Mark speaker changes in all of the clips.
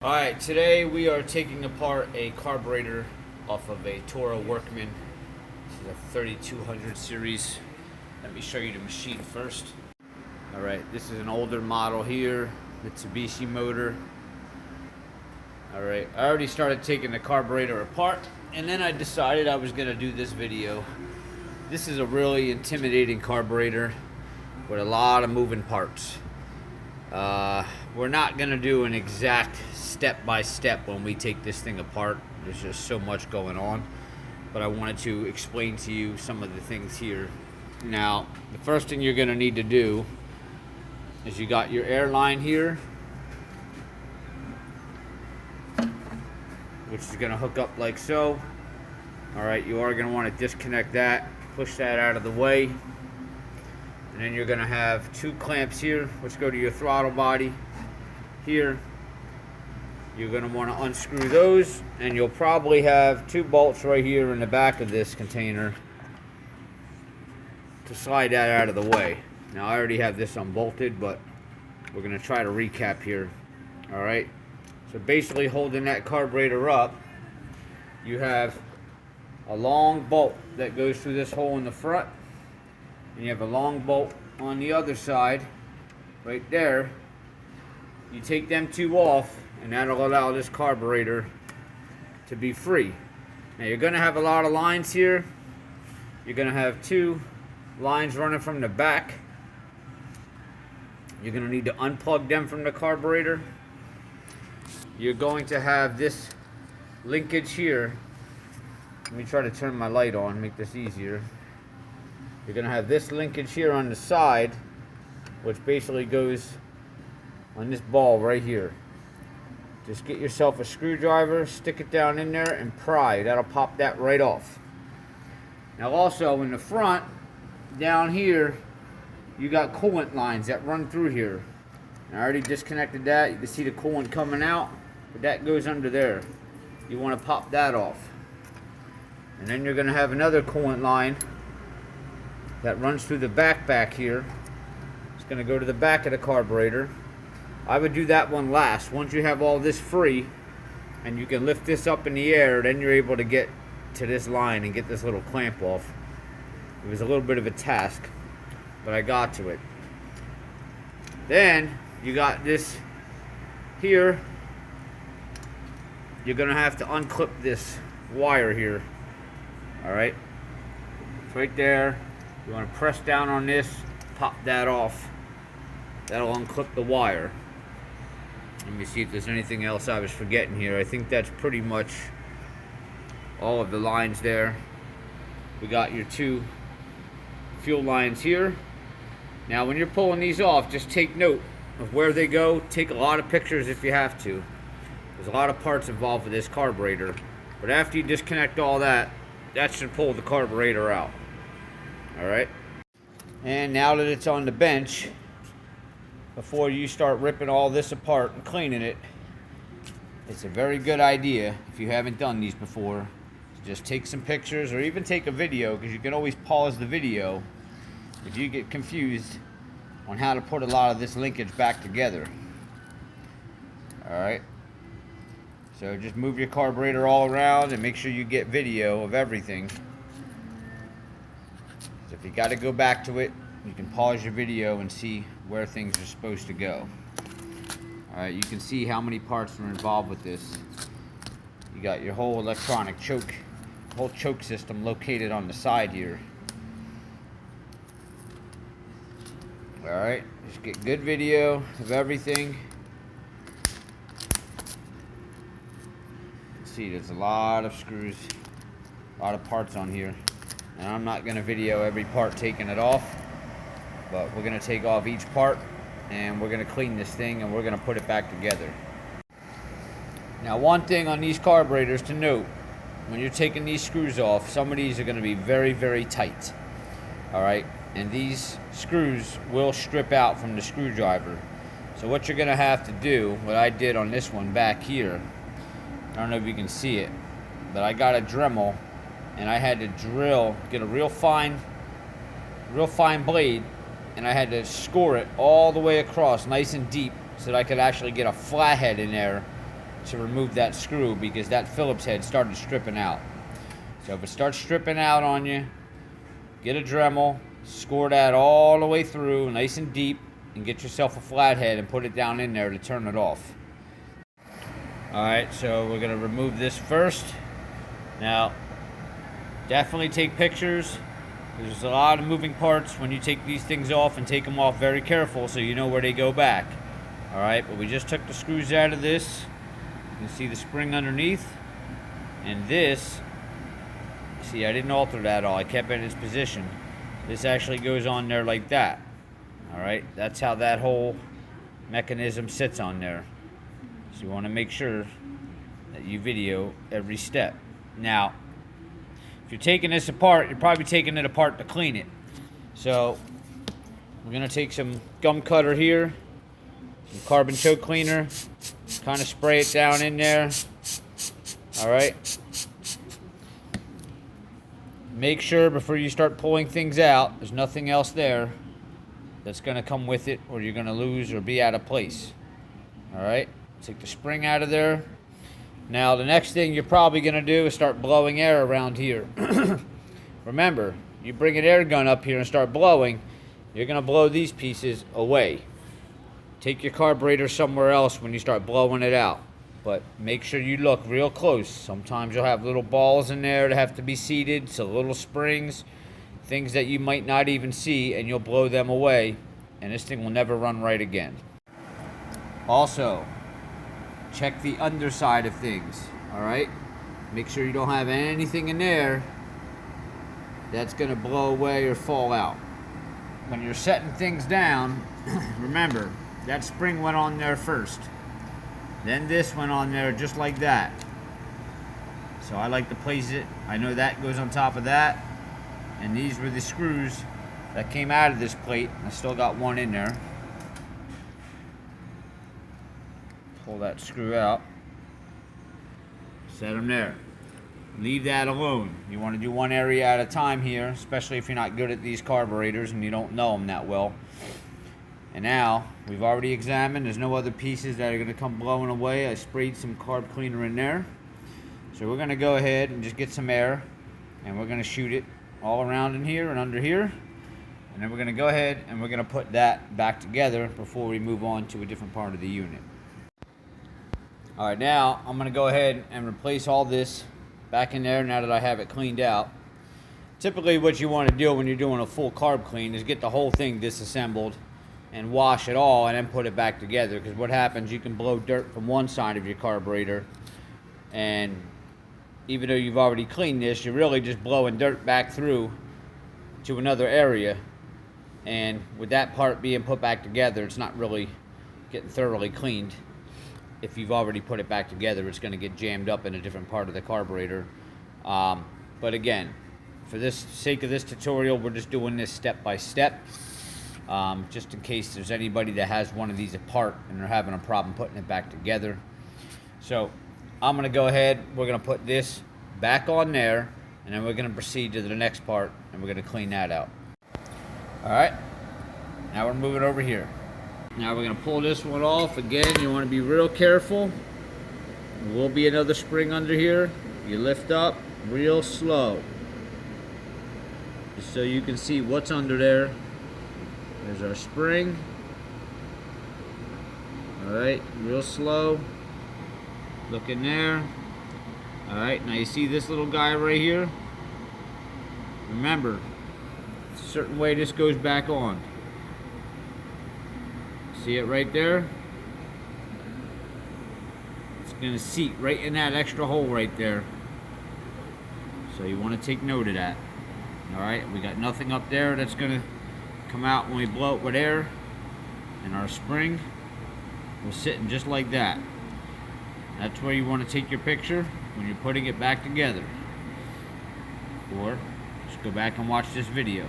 Speaker 1: Alright, today we are taking apart a carburetor off of a Toro Workman. This is a 3200 series. Let me show you the machine first. Alright, this is an older model here, Mitsubishi motor. Alright, I already started taking the carburetor apart, and then I decided I was going to do this video. This is a really intimidating carburetor with a lot of moving parts. We're not going to do an exact step-by-step when we take this thing apart. There's just so much going on. But I wanted to explain to you some of the things here. Now, the first thing you're going to need to do is you got your air line here, which is going to hook up like so. Alright, you are going to want to disconnect that, push that out of the way. And then you're going to have two clamps here, which go to your throttle body here. You're going to want to unscrew those, and you'll probably have two bolts right here in the back of this container to slide that out of the way. Now I already have this unbolted, but we're going to try to recap here. Alright, so basically holding that carburetor up, you have a long bolt that goes through this hole in the front, and you have a long bolt on the other side right there. You take them two off, and that'll allow this carburetor to be free. Now you're going to have a lot of lines here. You're going to have two lines running from the back. You're going to need to unplug them from the carburetor. You're going to have this linkage here. Let me try to turn my light on, make this easier. You're going to have this linkage here on the side, which basically goes on this ball right here. Just get yourself a screwdriver, stick it down in there, and pry. That'll pop that right off. Now also in the front, down here, you got coolant lines that run through here. I already disconnected that. You can see the coolant coming out, but that goes under there. You want to pop that off. And then you're going to have another coolant line that runs through the back here. It's going to go to the back of the carburetor. I would do that one last. Once you have all this free and you can lift this up in the air, then you're able to get to this line and get this little clamp off. It was a little bit of a task, but I got to it. Then you got this here. You're going to have to unclip this wire here. Alright, it's right there. You want to press down on this, pop that off. That'll unclip the wire. Let me see if there's anything else I was forgetting here. I think that's pretty much all of the lines there. We got your two fuel lines here. Now when you're pulling these off, just take note of where they go. Take a lot of pictures if you have to. There's a lot of parts involved with this carburetor. But after you disconnect all that, that should pull the carburetor out. Alright. And now that it's on the bench, before you start ripping all this apart and cleaning it, it's a very good idea, if you haven't done these before, to just take some pictures or even take a video, because you can always pause the video if you get confused on how to put a lot of this linkage back together. Alright, so just move your carburetor all around and make sure you get video of everything. So if you got to go back to it, you can pause your video and see where things are supposed to go. Alright, you can see how many parts are involved with this. You got your whole electronic choke, whole choke system located on the side here. Alright, just get good video of everything. You can see there's a lot of screws, a lot of parts on here. And I'm not going to video every part taking it off, but we're going to take off each part and we're going to clean this thing and we're going to put it back together. Now one thing on these carburetors to note, when you're taking these screws off, some of these are going to be very, very tight. Alright, and these screws will strip out from the screwdriver. So what you're going to have to do, what I did on this one back here, I don't know if you can see it, but I got a Dremel and I had to get a real fine blade, and I had to score it all the way across nice and deep so that I could actually get a flathead in there to remove that screw because that Phillips head started stripping out. So if it starts stripping out on you, get a Dremel, score that all the way through, nice and deep, and get yourself a flathead and put it down in there to turn it off. Alright, so we're going to remove this first. Now, definitely take pictures. There's a lot of moving parts when you take these things off, and take them off very careful so you know where they go back. Alright, but we just took the screws out of this. You can see the spring underneath. And this, see, I didn't alter that at all. I kept it in its position. This actually goes on there like that. Alright, that's how that whole mechanism sits on there. So you want to make sure that you video every step. Now, if you're taking this apart, you're probably taking it apart to clean it. So we're going to take some gum cutter here, some carbon choke cleaner, kind of spray it down in there. Alright. Make sure before you start pulling things out, there's nothing else there that's going to come with it, or you're going to lose or be out of place. Alright. Take the spring out of there. Now the next thing you're probably going to do is start blowing air around here. Remember, you bring an air gun up here and start blowing, you're going to blow these pieces away. Take your carburetor somewhere else when you start blowing it out. But make sure you look real close. Sometimes you'll have little balls in there that have to be seated, so little springs, things that you might not even see, and you'll blow them away, and this thing will never run right again. Also, check the underside of things, alright? Make sure you don't have anything in there that's going to blow away or fall out. When you're setting things down, remember, that spring went on there first. Then this went on there just like that. So I like to place it. I know that goes on top of that. And these were the screws that came out of this plate. I still got one in there. Pull that screw out. Set them there. Leave that alone. You want to do one area at a time here, especially if you're not good at these carburetors and you don't know them that well. And now, we've already examined, there's no other pieces that are going to come blowing away. I sprayed some carb cleaner in there. So we're going to go ahead and just get some air, and we're going to shoot it all around in here and under here. And then we're going to go ahead and we're going to put that back together before we move on to a different part of the unit. Alright, now I'm going to go ahead and replace all this back in there now that I have it cleaned out. Typically what you want to do when you're doing a full carb clean is get the whole thing disassembled and wash it all and then put it back together, because what happens, you can blow dirt from one side of your carburetor, and even though you've already cleaned this, you're really just blowing dirt back through to another area, and with that part being put back together, it's not really getting thoroughly cleaned. If you've already put it back together, it's going to get jammed up in a different part of the carburetor. But again, for the sake of this tutorial, we're just doing this step by step. Just in case there's anybody that has one of these apart and they're having a problem putting it back together. So I'm going to go ahead, we're going to put this back on there, and then we're going to proceed to the next part, and we're going to clean that out. Alright, now we're moving over here. Now we're going to pull this one off. Again, you want to be real careful. There will be another spring under here. You lift up real slow, just so you can see what's under there. There's our spring. Alright, real slow. Look in there. Alright, now you see this little guy right here? Remember, a certain way this goes back on. See it right there? It's going to seat right in that extra hole right there. So you want to take note of that. Alright, we got nothing up there that's going to come out when we blow it with air, and our spring was sitting just like that. That's where you want to take your picture when you're putting it back together, or just go back and watch this video.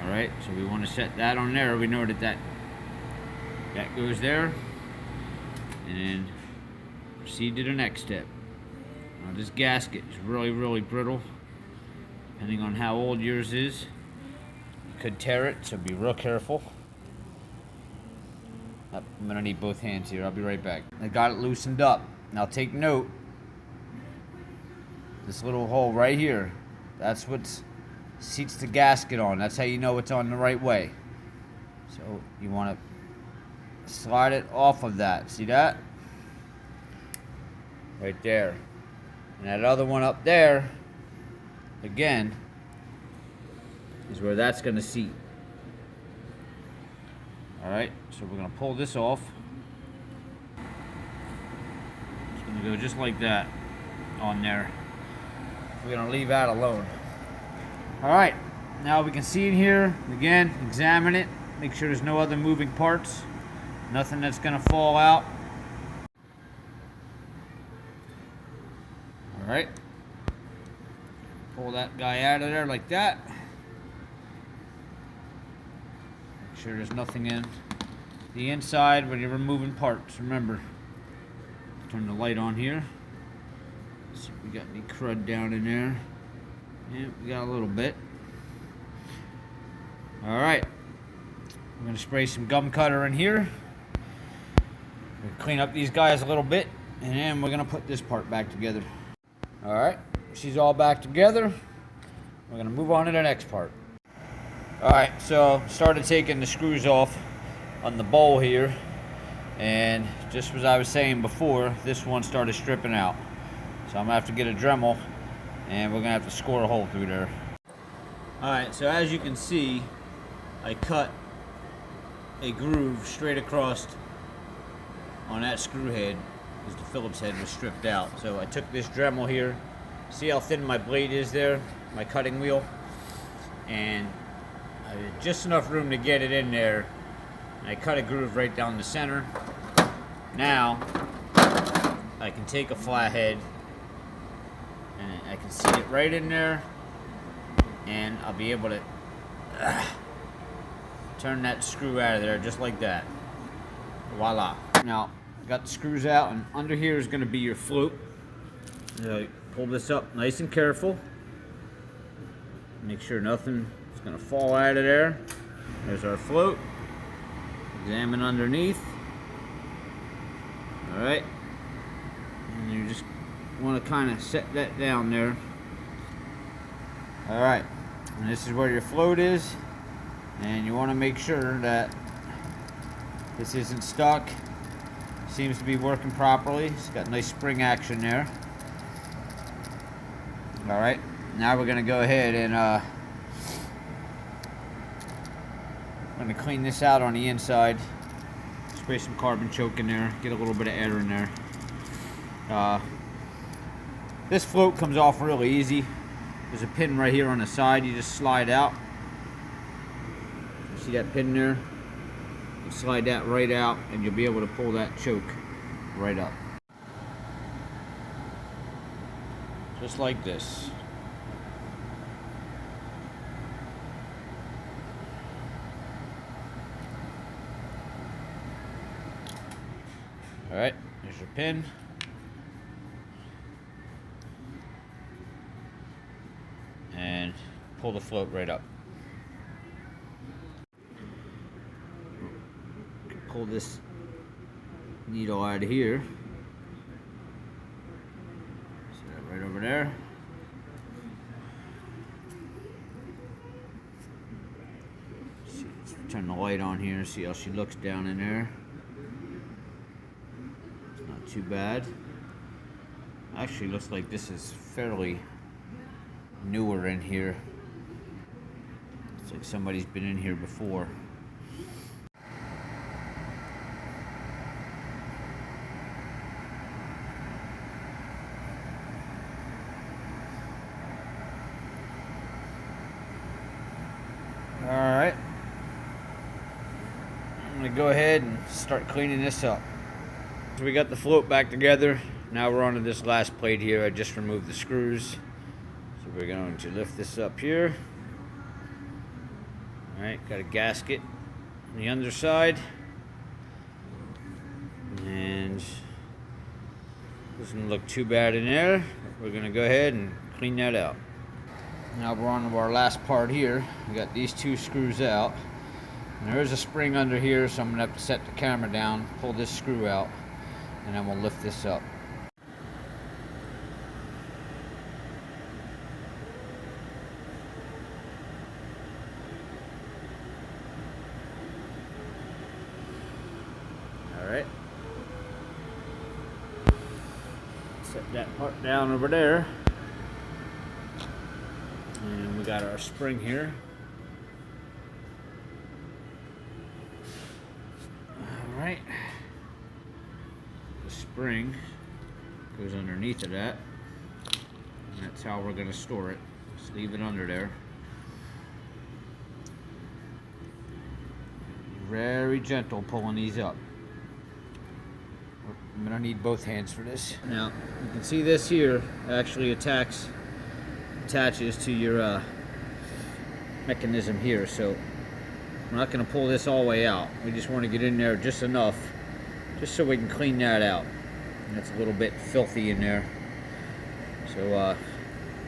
Speaker 1: Alright, so we want to set that on there. We know that that goes there, and then proceed to the next step. Now this gasket is really brittle, depending on how old yours is. Could tear it, so be real careful. I'm gonna need both hands here. I'll be right back. I got it loosened up. Now take note. This little hole right here. That's what seats the gasket on. That's how you know it's on the right way. So you want to slide it off of that. See that? Right there. And that other one up there, again, is where that's going to seat. Alright, so we're going to pull this off. It's going to go just like that on there. We're going to leave that alone. Alright, now we can see in here, again, examine it, make sure there's no other moving parts, nothing that's going to fall out. Alright, pull that guy out of there like that. Make sure there's nothing in the inside when you're removing parts. Remember, turn the light on here. See if we got any crud down in there. Yeah, we got a little bit. Alright. I'm going to spray some gum cutter in here. We'll clean up these guys a little bit. And then we're going to put this part back together. Alright. She's all back together. We're going to move on to the next part. Alright, so started taking the screws off on the bowl here. And just as I was saying before, this one started stripping out. So I'm going to have to get a Dremel. And we're going to have to score a hole through there. Alright, so as you can see, I cut a groove straight across on that screw head because the Phillips head was stripped out. So I took this Dremel here. See how thin my blade is there? My cutting wheel. And I had just enough room to get it in there. And I cut a groove right down the center. Now, I can take a flathead and I can seat it right in there, and I'll be able to turn that screw out of there just like that. Voila. Now, got the screws out, and under here is going to be your float. So pull this up nice and careful. Make sure nothing is going to fall out of there. There's our float. Examine underneath. Alright. And you just want to kind of set that down there. Alright, and this is where your float is, and you want to make sure that this isn't stuck. Seems to be working properly. It's got nice spring action there. Alright, now we're going to go ahead and I'm going to clean this out on the inside. Spray some carbon choke in there, get a little bit of air in there. This float comes off really easy. There's a pin right here on the side. You just slide out. You see that pin there? You slide that right out and you'll be able to pull that choke right up. Just like this. Alright, there's your pin. And pull the float right up. Pull this needle out of here. See that right over there. See, let's turn the light on here, see how she looks down in there. It's not too bad. Actually looks like this is fairly newer in here. It's like somebody's been in here before. Alright. I'm going to go ahead and start cleaning this up. So we got the float back together. Now we're on to this last plate here. I just removed the screws. So we're going to lift this up here. Alright, got a gasket on the underside. And doesn't look too bad in there. We're going to go ahead and clean that out. Now we're on to our last part here. We got these two screws out. And there is a spring under here, so I'm gonna have to set the camera down, pull this screw out, and then we'll lift this up. Alright. Set that part down over there. And we got our spring here. Alright. The spring goes underneath of that. And that's how we're going to store it. Just leave it under there. Very gentle pulling these up. I'm going to need both hands for this. Now, you can see this here actually attaches to your mechanism here. So we're not going to pull this all the way out. We just want to get in there just enough, just so we can clean that out. And it's a little bit filthy in there. So I'm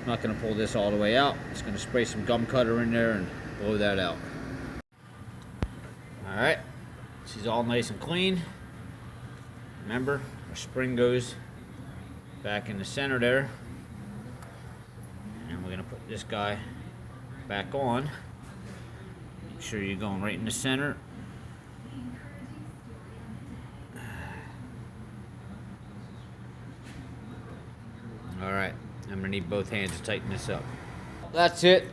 Speaker 1: not going to pull this all the way out. Just going to spray some gum cutter in there and blow that out. Alright, she's all nice and clean. Remember, our spring goes back in the center there. And we're going to put this guy back on. Make sure you're going right in the center. Alright, I'm going to need both hands to tighten this up. That's it.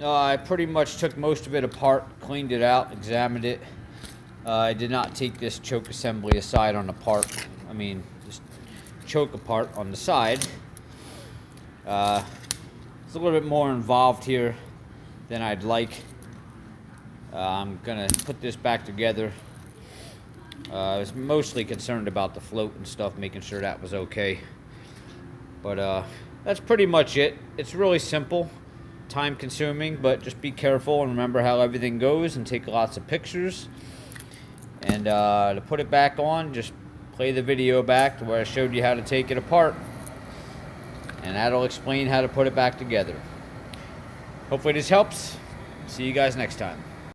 Speaker 1: I pretty much took most of it apart, cleaned it out, examined it. I did not take this choke assembly aside on the part. I mean, just choke apart on the side. It's a little bit more involved here than I'd like. I'm gonna put this back together. I was mostly concerned about the float and stuff, making sure that was okay. But that's pretty much it. It's really simple, time consuming, but just be careful and remember how everything goes and take lots of pictures. And to put it back on, just play the video back to where I showed you how to take it apart. And that'll explain how to put it back together. Hopefully this helps. See you guys next time.